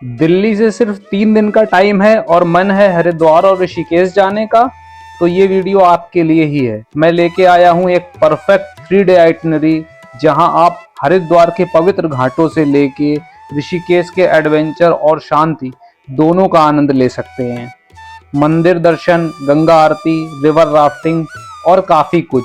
दिल्ली से सिर्फ 3 दिन का टाइम है और मन है हरिद्वार और ऋषिकेश जाने का, तो ये वीडियो आपके लिए ही है। मैं लेके आया हूँ एक परफेक्ट 3 डे आइटनरी, जहां आप हरिद्वार के पवित्र घाटों से लेके ऋषिकेश के एडवेंचर और शांति दोनों का आनंद ले सकते हैं। मंदिर दर्शन, गंगा आरती, रिवर राफ्टिंग और काफी कुछ।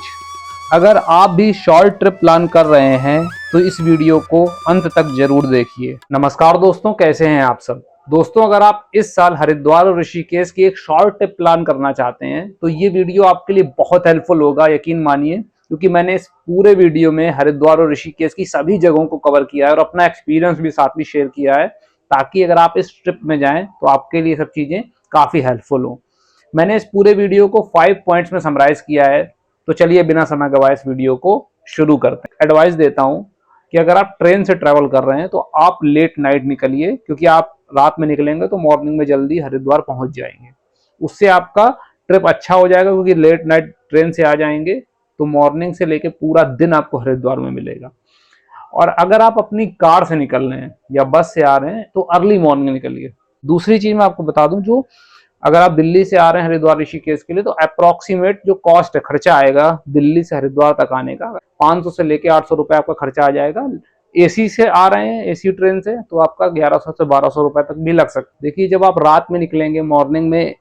अगर आप भी शॉर्ट ट्रिप प्लान कर रहे हैं तो इस वीडियो को अंत तक जरूर देखिए। नमस्कार दोस्तों, कैसे हैं आप सब। दोस्तों, अगर आप इस साल हरिद्वार और ऋषिकेश की एक शॉर्ट ट्रिप प्लान करना चाहते हैं तो ये वीडियो आपके लिए बहुत हेल्पफुल होगा, यकीन मानिए, क्योंकि मैंने इस पूरे वीडियो में हरिद्वार और ऋषिकेश की सभी जगहों को कवर किया है और अपना एक्सपीरियंस भी साथ में शेयर किया है, ताकि अगर आप इस ट्रिप में जाएं तो आपके लिए सब चीजें काफी हेल्पफुल हो। मैंने इस पूरे वीडियो को 5 पॉइंट्स में समराइज किया है, तो चलिए बिना समय गवाए इस वीडियो को शुरू करते हैं। एडवाइस देता हूं कि अगर आप ट्रेन से ट्रैवल कर रहे हैं तो आप लेट नाइट निकलिए, क्योंकि आप रात में निकलेंगे तो मॉर्निंग में जल्दी हरिद्वार पहुंच जाएंगे। उससे आपका ट्रिप अच्छा हो जाएगा, क्योंकि लेट नाइट ट्रेन से आ जाएंगे तो मॉर्निंग से लेके पूरा दिन आपको हरिद्वार में मिलेगा। और अगर आप अपनी कार से निकल रहे हैं या बस से आ रहे हैं तो अर्ली मॉर्निंग निकलिए। दूसरी चीज मैं आपको बता दूं, जो अगर आप दिल्ली से आ रहे हैं हरिद्वार ऋषिकेश के लिए, तो अप्रोक्सीमेट जो कॉस्ट है, खर्चा आएगा दिल्ली से हरिद्वार तक आने का, 500 से लेके 800 रुपए आपका खर्चा आ जाएगा। एसी से आ रहे हैं, एसी ट्रेन से, तो आपका 1100 से 1200 रुपए तक भी लग सकता है। देखिए, जब आप रात में निकलेंगे, मॉर्निंग में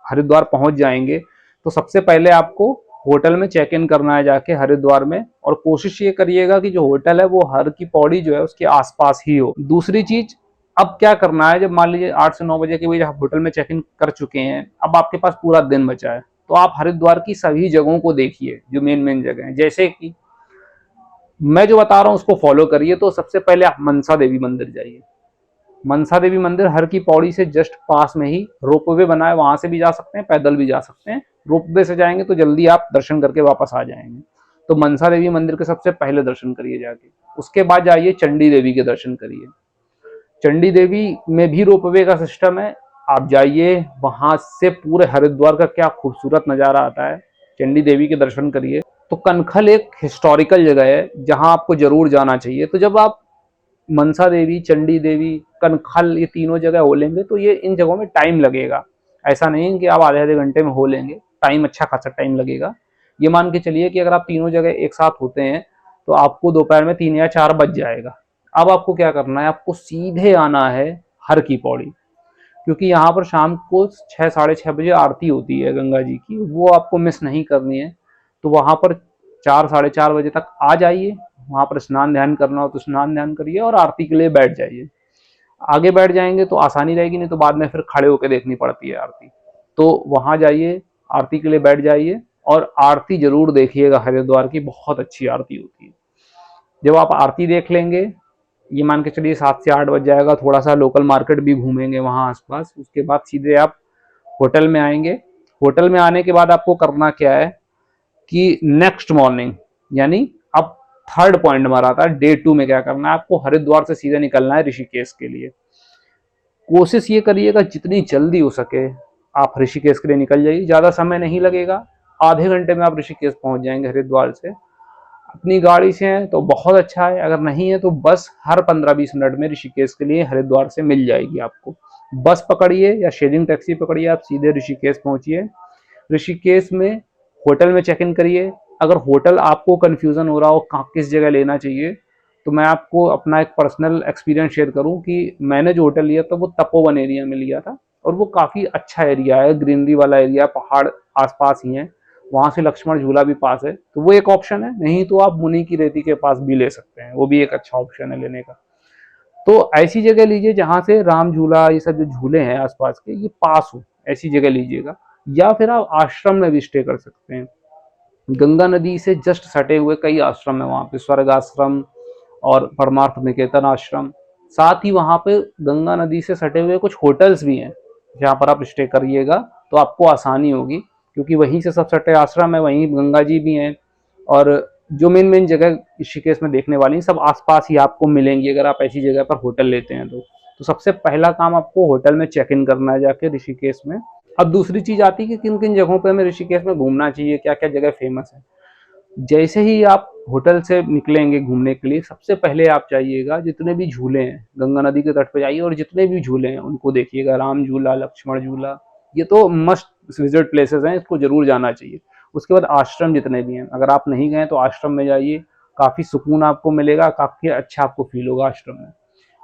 हरिद्वार पहुंच जाएंगे, तो सबसे पहले आपको होटल में चेक इन करना है जाके हरिद्वार में। और कोशिश ये करिएगा कि जो होटल है वो हर की पौड़ी जो है उसके आसपास ही हो। दूसरी चीज, अब क्या करना है, जब मान लीजिए 8 से 9 बजे के बीच आप होटल में चेक इन कर चुके हैं, अब आपके पास पूरा दिन बचा है, तो आप हरिद्वार की सभी जगहों को देखिए, जो मेन मेन जगह है। जैसे कि मैं जो बता रहा हूँ उसको फॉलो करिए। तो सबसे पहले आप मनसा देवी मंदिर जाइए। मनसा देवी मंदिर हर की पौड़ी से जस्ट पास में ही रोपवे बना है, वहां से भी जा सकते हैं, पैदल भी जा सकते हैं। रोपवे से जाएंगे तो जल्दी आप दर्शन करके वापस आ जाएंगे। तो मनसा देवी मंदिर के सबसे पहले दर्शन करिए जाके। उसके बाद जाइए चंडी देवी के दर्शन करिए। चंडी देवी में भी रोपवे का सिस्टम है, आप जाइए, वहां से पूरे हरिद्वार का क्या खूबसूरत नजारा आता है। चंडी देवी के दर्शन करिए। तो कनखल एक हिस्टोरिकल जगह है जहां आपको जरूर जाना चाहिए। तो जब आप मनसा देवी, चंडी देवी, कनखल, ये तीनों जगह हो लेंगे तो ये इन जगहों में टाइम लगेगा। ऐसा नहीं कि आप आधे आधे घंटे में हो लेंगे, टाइम अच्छा खासा टाइम लगेगा। ये मान के चलिए कि अगर आप तीनों जगह एक साथ होते हैं तो आपको दोपहर में 3 या 4 बज जाएगा। अब आपको क्या करना है, आपको सीधे आना है हर की पौड़ी, क्योंकि यहाँ पर शाम को 6 साढ़े 6 बजे आरती होती है गंगा जी की, वो आपको मिस नहीं करनी है। तो वहां पर 4 साढ़े 4 बजे तक आ जाइए। वहां पर स्नान ध्यान करना हो तो स्नान ध्यान करिए और आरती के लिए बैठ जाइए। आगे बैठ जाएंगे तो आसानी रहेगी, नहीं तो बाद में फिर खड़े होकर देखनी पड़ती है आरती। तो वहां जाइए, आरती के लिए बैठ जाइए और आरती जरूर देखिएगा। हरिद्वार की बहुत अच्छी आरती होती है। जब आप आरती देख लेंगे, ये मान के चलिए 7 से 8 बज जाएगा, थोड़ा सा लोकल मार्केट भी घूमेंगे वहां आसपास। उसके बाद सीधे आप होटल में आएंगे। होटल में आने के बाद आपको करना क्या है कि नेक्स्ट मॉर्निंग, यानी अब थर्ड पॉइंट हमारा आता है डे 2 में, क्या करना है, आपको हरिद्वार से सीधे निकलना है ऋषिकेश के लिए। कोशिश ये करिएगा जितनी जल्दी हो सके आप ऋषिकेश के लिए निकल जाइए। ज्यादा समय नहीं लगेगा, आधे घंटे में आप ऋषिकेश पहुंच जाएंगे हरिद्वार से। अपनी गाड़ी से है तो बहुत अच्छा है, अगर नहीं है तो बस हर 15-20 मिनट में ऋषिकेश के लिए हरिद्वार से मिल जाएगी आपको। बस पकड़िए या शेयरिंग टैक्सी पकड़िए, आप सीधे ऋषिकेश पहुंचिए। ऋषिकेश में होटल में चेक इन करिए। अगर होटल आपको कंफ्यूजन हो रहा हो किस जगह लेना चाहिए, तो मैं आपको अपना एक पर्सनल एक्सपीरियंस शेयर करूं कि मैंने जो होटल लिया था वो तपोवन एरिया में लिया था, और वो काफी अच्छा एरिया है, ग्रीनरी वाला एरिया, पहाड़ आसपास ही है, वहां से लक्ष्मण झूला भी पास है, तो वो एक ऑप्शन है। नहीं तो आप मुनि की रेती के पास भी ले सकते हैं, वो भी एक अच्छा ऑप्शन है लेने का। तो ऐसी जगह लीजिए जहां से राम झूला, ये सब जो झूले हैं आसपास के, ये पास हो, ऐसी जगह लीजिएगा। या फिर आप आश्रम में भी स्टे कर सकते हैं। गंगा नदी से जस्ट सटे हुए कई आश्रम है वहां पे, स्वर्ग आश्रम और परमार्थ निकेतन आश्रम। साथ ही वहां पे गंगा नदी से सटे हुए कुछ होटल्स भी हैं जहां पर आप स्टे करिएगा, तो आपको आसानी होगी, क्योंकि वहीं से सब सटे आश्रम है, वहीं गंगा जी भी हैं। और जो मेन मेन जगह ऋषिकेश में देखने वाली सब आसपास ही आपको मिलेंगी अगर आप ऐसी जगह पर होटल लेते हैं तो सबसे पहला काम आपको होटल में चेक इन करना है जाके ऋषिकेश में। अब दूसरी चीज आती है कि किन किन जगहों पे हमें ऋषिकेश में घूमना चाहिए, क्या क्या जगह फेमस है। जैसे ही आप होटल से निकलेंगे घूमने के लिए, सबसे पहले आप जाइएगा जितने भी झूले हैं गंगा नदी के तट पे जाइए और जितने भी झूले हैं उनको देखिएगा। राम झूला, लक्ष्मण झूला, ये तो मस्ट विजिट प्लेसेस हैं, इसको जरूर जाना चाहिए। उसके बाद आश्रम जितने भी हैं, अगर आप नहीं गए तो आश्रम में जाइए, काफी सुकून आपको मिलेगा, काफी अच्छा आपको फील होगा आश्रम में।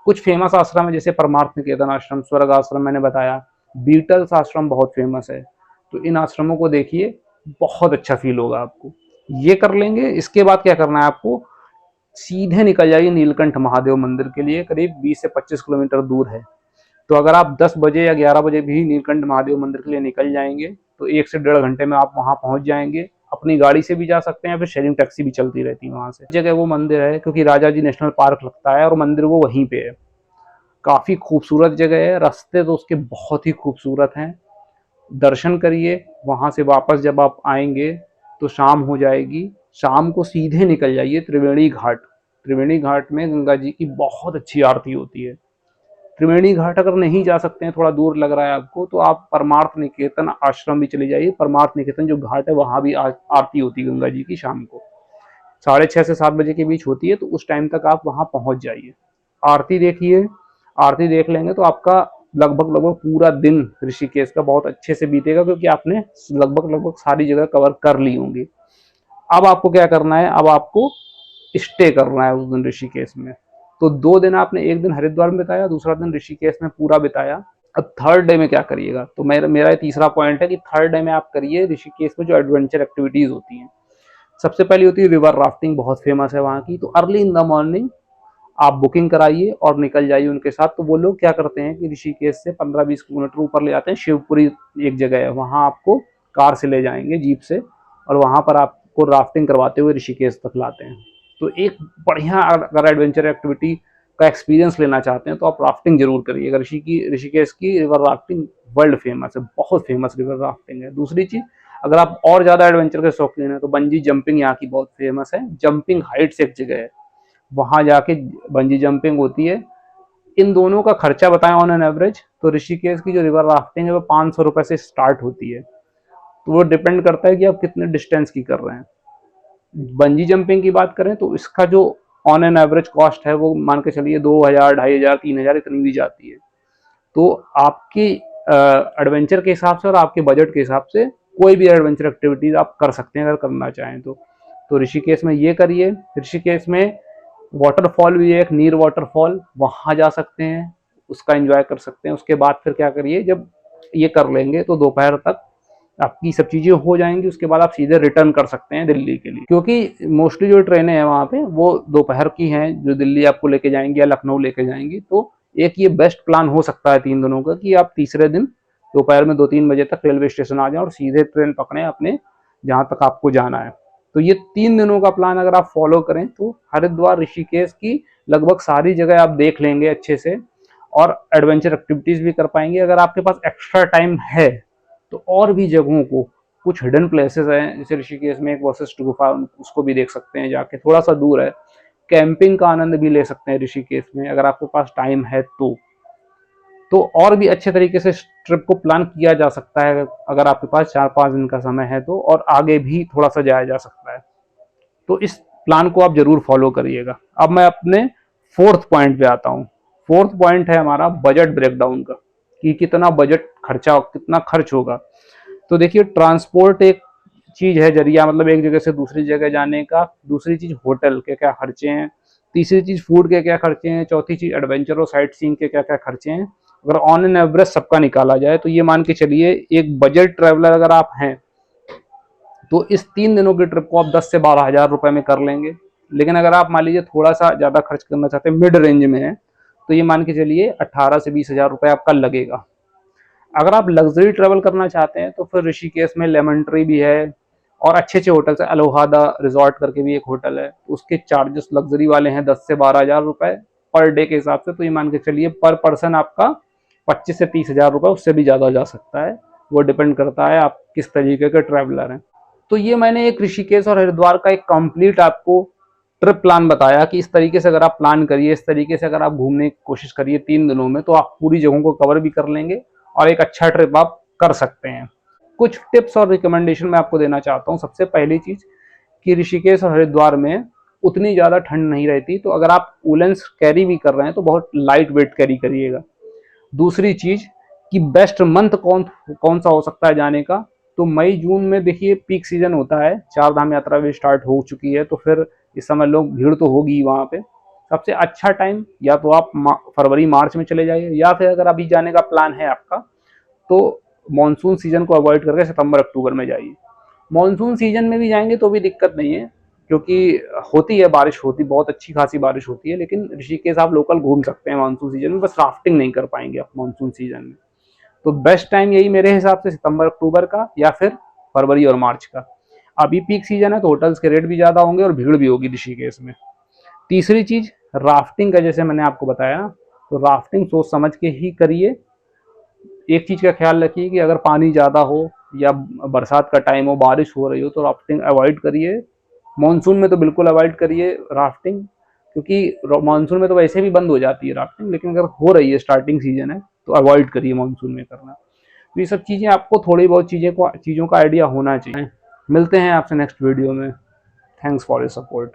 कुछ फेमस आश्रम है जैसे परमार्थ निकेतन आश्रम, स्वर्ग आश्रम मैंने बताया, बीटल्स आश्रम बहुत फेमस है। तो इन आश्रमों को देखिए, बहुत अच्छा फील होगा आपको। ये कर लेंगे। इसके बाद क्या करना है आपको, सीधे निकल जाइए नीलकंठ महादेव मंदिर के लिए, करीब 20 से 25 किलोमीटर दूर है। तो अगर आप 10 बजे या 11 बजे भी नीलकंठ महादेव मंदिर के लिए निकल जाएंगे तो 1 से 1.5 घंटे में आप वहां पहुंच जाएंगे। अपनी गाड़ी से भी जा सकते हैं, फिर शेयरिंग टैक्सी भी चलती रहती है वहां से। जगह वो मंदिर है क्योंकि राजा जी नेशनल पार्क लगता है और मंदिर वो वहीं पे है। काफी खूबसूरत जगह है, रास्ते तो उसके बहुत ही खूबसूरत हैं। दर्शन करिए, वहां से वापस जब आप आएंगे तो शाम हो जाएगी। शाम को सीधे निकल जाइए त्रिवेणी घाट। त्रिवेणी घाट में गंगा जी की बहुत अच्छी आरती होती है। त्रिवेणी घाट अगर नहीं जा सकते हैं, थोड़ा दूर लग रहा है आपको, तो आप परमार्थ निकेतन आश्रम भी चले जाइए। परमार्थ निकेतन जो घाट है वहां भी आरती होती है गंगा जी की, शाम को 6:30 से 7 बजे के बीच होती है। तो उस टाइम तक आप वहां पहुंच जाइए, आरती देखिए। आरती देख लेंगे तो आपका लगभग लगभग पूरा दिन ऋषिकेश का बहुत अच्छे से बीतेगा, क्योंकि आपने लगभग लगभग सारी जगह कवर कर ली होंगी। अब आपको क्या करना है, अब आपको स्टे करना है उस दिन ऋषिकेश में। तो 2 दिन आपने, एक दिन हरिद्वार में बिताया, दूसरा दिन ऋषिकेश में पूरा बिताया। अब थर्ड डे में क्या करिएगा, तो मेरा तीसरा पॉइंट है कि थर्ड डे में आप करिए ऋषिकेश में जो एडवेंचर एक्टिविटीज होती हैं। सबसे पहली होती है रिवर राफ्टिंग, बहुत फेमस है वहाँ की। तो अर्ली इन द मॉर्निंग आप बुकिंग कराइए और निकल जाइए उनके साथ। तो वो लोग क्या करते हैं कि ऋषिकेश से 15-20 किलोमीटर ऊपर ले जाते हैं, शिवपुरी एक जगह है, वहाँ आपको कार से ले जाएंगे, जीप से, और वहाँ पर आपको राफ्टिंग करवाते हुए ऋषिकेश तक लाते हैं। तो एक बढ़िया, अगर एडवेंचर एक्टिविटी का एक्सपीरियंस लेना चाहते हैं तो आप राफ्टिंग जरूर करिएगा। ऋषिकेश की रिवर राफ्टिंग वर्ल्ड फेमस है, बहुत फेमस रिवर राफ्टिंग है। दूसरी चीज, अगर आप और ज्यादा एडवेंचर के शौकीन हैं तो बंजी जंपिंग यहाँ की बहुत फेमस है। जंपिंग हाइट्स एक जगह है, वहां जाके बंजी जंपिंग होती है। इन दोनों का खर्चा बताएं ऑन एन एवरेज, तो ऋषिकेश की जो रिवर राफ्टिंग है वो 500 रुपए से स्टार्ट होती है। तो वो डिपेंड करता है कि आप कितने डिस्टेंस की कर रहे हैं। बंजी जंपिंग की बात करें तो इसका जो ऑन एन एवरेज कॉस्ट है वो मान के चलिए 2,000, 2,500, 3,000 इतनी भी जाती है। तो आपकी एडवेंचर के हिसाब से और आपके बजट के हिसाब से कोई भी एडवेंचर एक्टिविटीज आप कर सकते हैं अगर करना चाहें तो ऋषिकेश में ये करिए। ऋषिकेश में वाटरफॉल भी है एक, नीर वाटरफॉल, वहां जा सकते हैं, उसका एंजॉय कर सकते हैं। उसके बाद फिर क्या करिए, जब ये कर लेंगे तो दोपहर तक आपकी सब चीजें हो जाएंगी। उसके बाद आप सीधे रिटर्न कर सकते हैं दिल्ली के लिए, क्योंकि मोस्टली जो ट्रेनें हैं वहाँ पे वो दोपहर की हैं जो दिल्ली आपको लेके जाएंगी या लखनऊ लेके जाएंगी। तो एक ये बेस्ट प्लान हो सकता है 3 दिनों का कि आप तीसरे दिन दोपहर में 2-3 बजे तक रेलवे स्टेशन आ जाएं और सीधे ट्रेन पकड़ें अपने जहां तक आपको जाना है। तो ये 3 दिनों का प्लान अगर आप फॉलो करें तो हरिद्वार ऋषिकेश की लगभग सारी जगह आप देख लेंगे अच्छे से और एडवेंचर एक्टिविटीज भी कर पाएंगे। अगर आपके पास एक्स्ट्रा टाइम है तो और भी जगहों को, कुछ हिडन प्लेसेस हैं जैसे ऋषिकेश में एक वशिष्ठ गुफा, उसको भी देख सकते हैं जाके, थोड़ा सा दूर है। कैंपिंग का आनंद भी ले सकते हैं ऋषिकेश में अगर आपके पास टाइम है तो और भी अच्छे तरीके से ट्रिप को प्लान किया जा सकता है अगर आपके पास 4-5 दिन का समय है तो, और आगे भी थोड़ा सा जाया जा सकता है। तो इस प्लान को आप जरूर फॉलो करिएगा। अब मैं अपने फोर्थ पॉइंट पे आता हूँ। फोर्थ पॉइंट है हमारा बजट ब्रेकडाउन का, कि कितना बजट खर्चा, कितना खर्च होगा। तो देखिए, ट्रांसपोर्ट एक चीज है, जरिया, मतलब एक जगह से दूसरी जगह जाने का। दूसरी चीज होटल के क्या खर्चे हैं। तीसरी चीज फूड के क्या खर्चे हैं। चौथी चीज एडवेंचर और साइट सीइंग के क्या क्या खर्चे हैं। अगर ऑन एन एवरेज सबका निकाला जाए तो ये मान के चलिए एक बजट ट्रेवलर अगर आप हैं तो इस 3 दिनों की ट्रिप को आप 10 से 12 हजार रुपए में कर लेंगे। लेकिन अगर आप मान लीजिए थोड़ा सा ज्यादा खर्च करना चाहते हैं, मिड रेंज में है, तो ये मान के चलिए 18 से 20 हजार रुपए आपका लगेगा। अगर आप लग्जरी ट्रेवल करना चाहते हैं तो फिर ऋषिकेश में लेमन ट्री भी है और अच्छे अच्छे होटल्स है। अलोहादा रिजॉर्ट करके भी एक होटल है, उसके चार्जेस लग्जरी वाले हैं 10 से 12 हजार रुपए पर डे के हिसाब से। तो ये मान के चलिए पर पर्सन आपका 25 से 30 हजार रुपए, उससे भी ज्यादा जा सकता है। वो डिपेंड करता है आप किस तरीके के ट्रैवलर हैं। तो ये मैंने एक ऋषिकेश और हरिद्वार का एक कंप्लीट आपको ट्रिप प्लान बताया कि इस तरीके से अगर आप प्लान करिए, इस तरीके से अगर आप घूमने की कोशिश करिए 3 दिनों में, तो आप पूरी जगहों को कवर भी कर लेंगे और एक अच्छा ट्रिप आप कर सकते हैं। कुछ टिप्स और रिकमेंडेशन मैं आपको देना चाहता हूँ। सबसे पहली चीज कि ऋषिकेश और हरिद्वार में उतनी ज़्यादा ठंड नहीं रहती, तो अगर आप वूलेंस कैरी भी कर रहे हैं तो बहुत लाइट वेट कैरी करिएगा। दूसरी चीज़ कि बेस्ट मंथ कौन कौन सा हो सकता है जाने का, तो मई जून में देखिए पीक सीजन होता है, चार धाम यात्रा भी स्टार्ट हो चुकी है, तो फिर इस समय लोग भीड़ तो होगी वहाँ पे। सबसे अच्छा टाइम या तो आप फरवरी मार्च में चले जाइए, या फिर अगर अभी जाने का प्लान है आपका तो मानसून सीजन को अवॉइड करके सितंबर अक्टूबर में जाइए। मानसून सीजन में भी जाएंगे तो भी दिक्कत नहीं है, क्योंकि होती है बारिश, होती बहुत अच्छी खासी बारिश होती है, लेकिन ऋषिकेश आप लोकल घूम सकते हैं मानसून सीजन में, बस राफ्टिंग नहीं कर पाएंगे आप मानसून सीजन में। तो बेस्ट टाइम यही मेरे हिसाब से सितंबर अक्टूबर का, या फिर फरवरी और मार्च का। अभी पीक सीजन है तो होटल्स के रेट भी ज़्यादा होंगे और भीड़ भी होगी ऋषिकेश में। तीसरी चीज़ राफ्टिंग का, जैसे मैंने आपको बताया, तो राफ्टिंग सोच समझ के ही करिए। एक चीज़ का ख्याल रखिए कि अगर पानी ज़्यादा हो या बरसात का टाइम हो, बारिश हो रही हो, तो राफ्टिंग अवॉइड करिए। मानसून में तो बिल्कुल अवॉइड करिए राफ्टिंग, क्योंकि मानसून में तो वैसे भी बंद हो जाती है राफ्टिंग, लेकिन अगर हो रही है, स्टार्टिंग सीजन है, तो अवॉइड करिए मानसून में करना। तो ये सब चीज़ें आपको थोड़ी बहुत चीज़ों का आइडिया होना चाहिए। मिलते हैं आपसे नेक्स्ट वीडियो में। Thanks for your support.